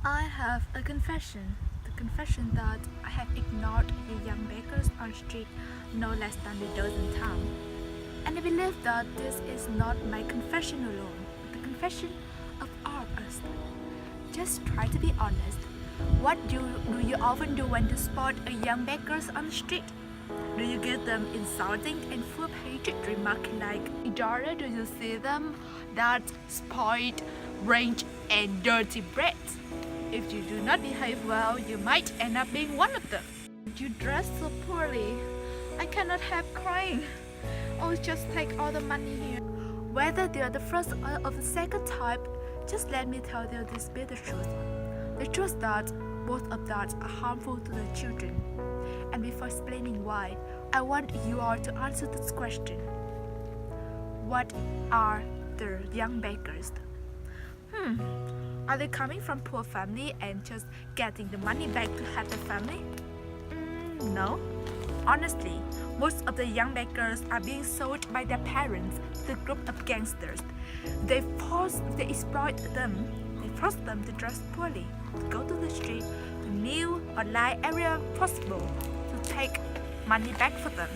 I have a confession. The confession that I have ignored the young beggars on the street no less than a dozen times. And I believe that this is not my confession alone, but the confession of all of us. Just try to be honest. What do you often do when you spot a young beggars on the street? Do you get them insulting and full of hatred, remarking like, "Daughter, do you see them? That spoiled, range, and dirty brats. If you do not behave well, you might end up being one of them. You dress so poorly. I cannot help crying. Oh, just take all the money here." Whether they are the first or of the second type, just let me tell you this bitter truth. The truth that both of that are harmful to the children. And before explaining why, I want you all to answer this question. What are the young beggars? Are they coming from poor family and just getting the money back to help the family? No. Honestly, most of the young beggars are being sold by their parents to a group of gangsters. They exploit them. They force them to dress poorly, to go to the street, to kneel or lie everywhere possible, to take money back for them.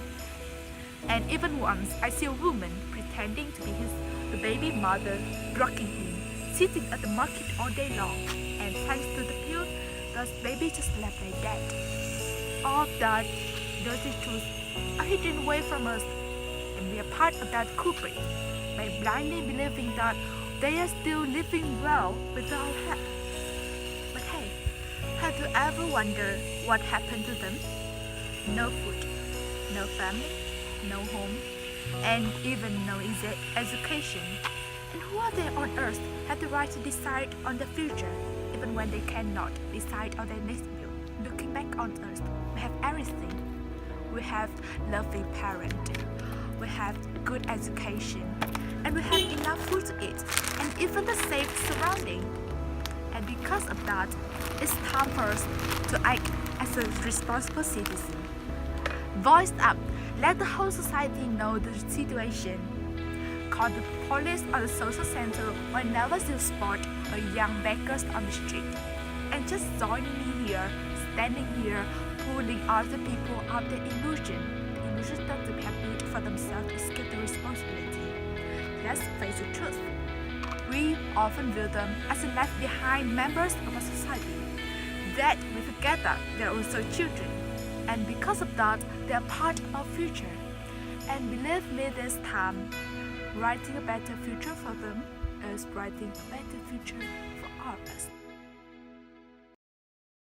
And even once, I see a woman pretending to be the baby mother, drugging him, sitting at the market all day long, and thanks to the pill, the baby just left like that. All of that dirty truth are hidden away from us, and we are part of that culprit by blindly believing that they are still living well without help. But hey, have you ever wondered what happened to them? No food, no family, no home, and even no education. And who are they on earth have the right to decide on the future, even when they cannot decide on their next meal? Looking back on us, we have everything. We have loving parents, we have good education, and we have enough food to eat, and even the safe surrounding. And because of that, it's time for us to act as a responsible citizen. Voice up, let the whole society know the situation. Call the police or the social center whenever you spot a young beggars on the street. And just join me here, standing here, pulling other people out their illusion that they have built for themselves to escape the responsibility. Let's face the truth. We often view them as left behind members of our society. That we forget that they are also children. And because of that, they are part of our future. And believe me this time, writing a better future for them is writing a better future for all of us.